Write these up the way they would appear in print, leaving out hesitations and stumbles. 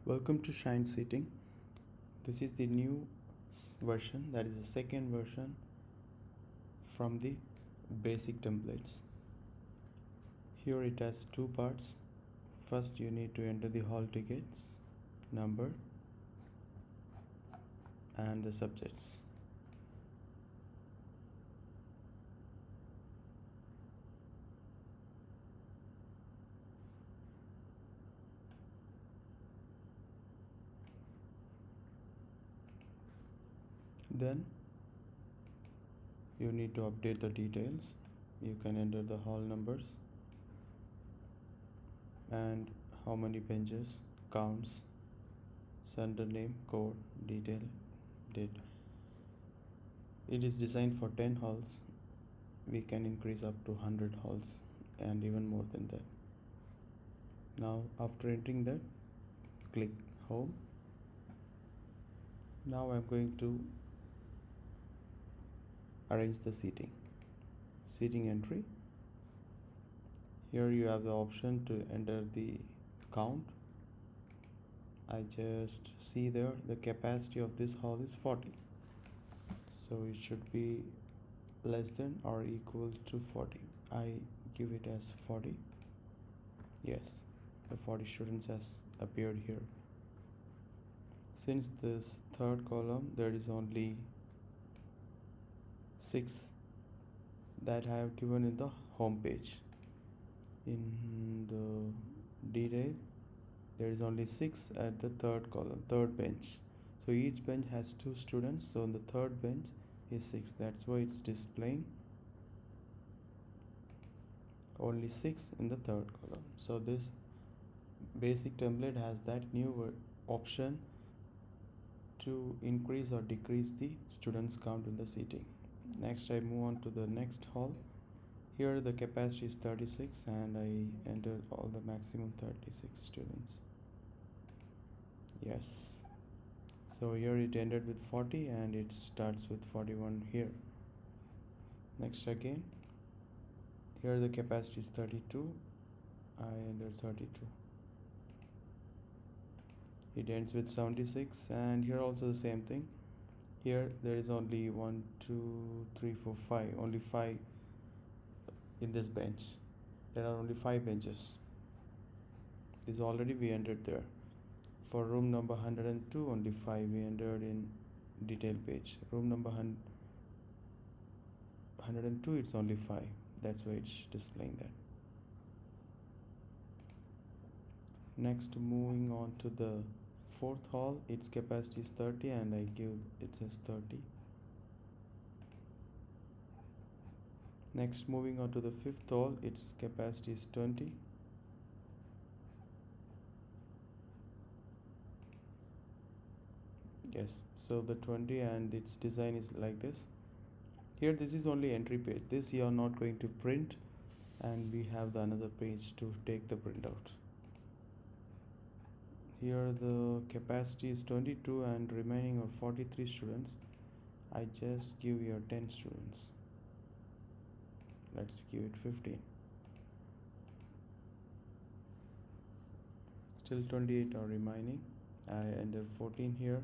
Welcome to Shine Seating. This is the new version, that is the second version from the basic templates. Here it has two parts. First, you need to enter the hall tickets, number, and the subjects. Then you need to update the details. You can enter the hall numbers and how many benches, counts, center name, code, detail, date. It is designed for 10 halls. We can increase up to 100 halls and even more than that. Now after entering that, click home. Now I'm going to arrange the seating entry. Here you have the option to enter the count. I just see there the capacity of this hall is 40, so it should be less than or equal to 40. I give it as 40. Yes, the 40 students has appeared here. Since this third column there is only 6 that I have given in the home page. In the detail there is only 6 at the third column, third bench. So each bench has 2 students, so on the third bench is 6. That's why it's displaying only 6 in the third column. So this basic template has that new option to increase or decrease the students count in the seating. Next I move on to the next hall. Here the capacity is 36 and I entered all the maximum 36 students. Yes, so here it ended with 40 and it starts with 41 here. Next again, here the capacity is 32. I entered 32. It ends with 76 and here also the same thing. Here there is only 1 2 3 4 5, only 5 in this bench. There are only 5 benches. This already we entered there. For room number 102 only 5 we entered in detail page. Room number 102 it's only 5. That's why it's displaying that. Next, moving on to the fourth hall, its capacity is 30 and I give it says 30. Next, moving on to the fifth hall, its capacity is 20. Yes, so the 20 and its design is like this. Here this is only entry page. This you are not going to print, and we have the another page to take the printout. Here the capacity is 22 and remaining are 43 students. I just give here 10 students. Let's give it 15. Still 28 are remaining. I enter 14 here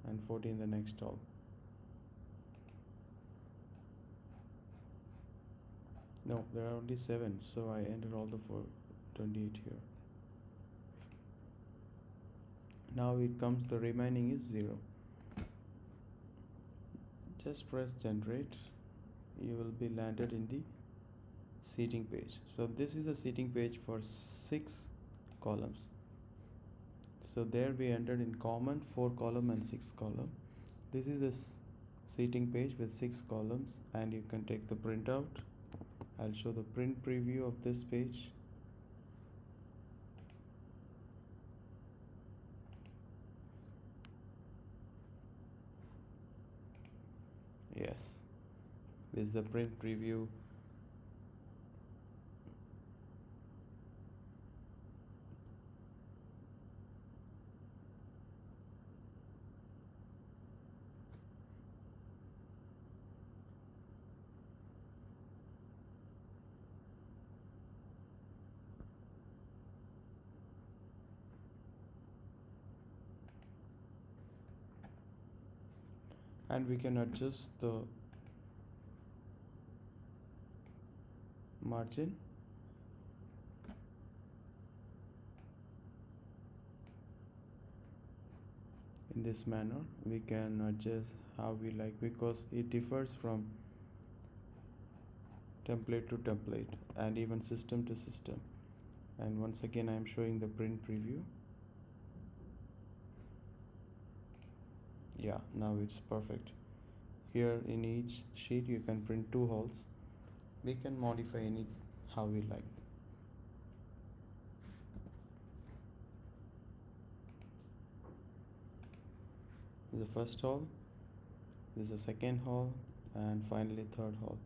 and 14 the next hall. No, there are only 7, so I enter all the 28 here. Now it comes the remaining is 0. Just press generate. You will be landed in the seating page. So this is a seating page for 6 columns. So there we entered in common 4 column and 6 column. This is the seating page with 6 columns and you can take the printout. I'll show the print preview of this page. Yes, this is the print preview. and we can adjust the margin. In this manner we can adjust how we like, because it differs from template to template and even system to system. And once again I am showing the print preview. Yeah, now it's perfect. Here in each sheet you can print 2 holes. We can modify any how we like. This is the first hole, this is the second hole, and finally third hole.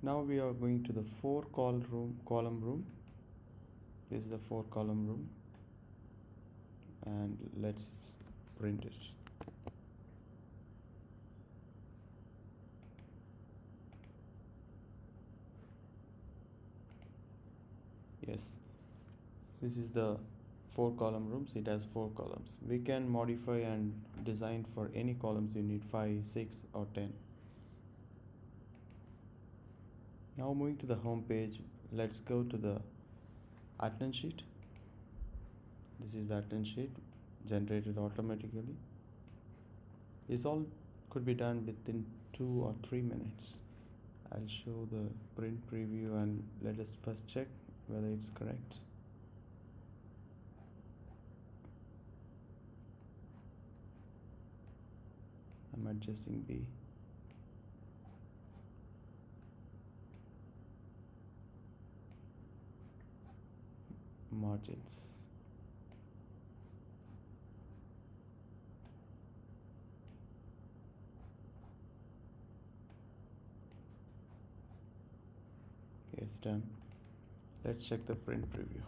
Now we are going to the 4 column room. This is the 4 column room, and let's print it. Yes, this is the 4 column rooms. It has 4 columns. We can modify and design for any columns you need, 5, 6 or 10. Now moving to the home page, let's go to the attendance sheet. This is the attendance sheet generated automatically. This all could be done within 2 or 3 minutes. I'll show the print preview and let us first check whether it's correct. I'm adjusting the margins. Okay, it's done. Let's check the print preview.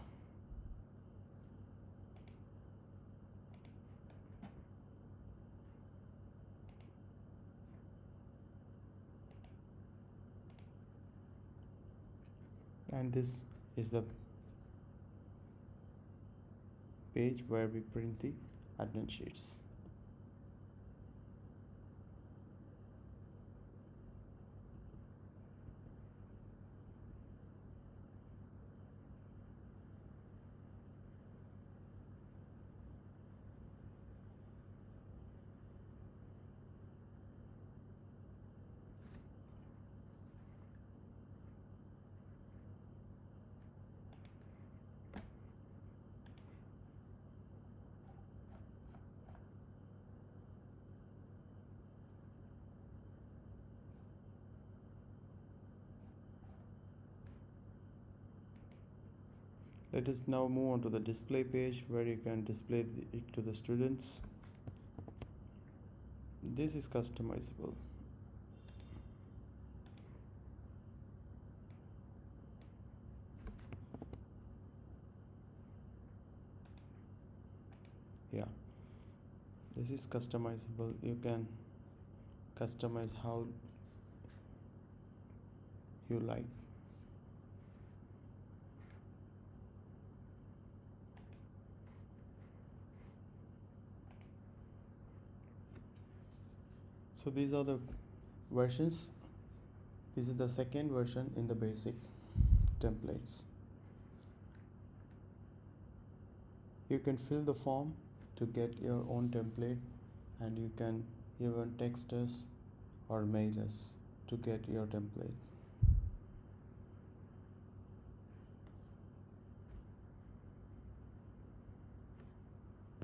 And this is the page where we print the attendance sheets. Let us now move on to the display page where you can display it to the students. This is customizable. Yeah, this is customizable. You can customize how you like. So these are the versions. This is the second version in the basic templates. You can fill the form to get your own template, and you can even text us or mail us to get your template.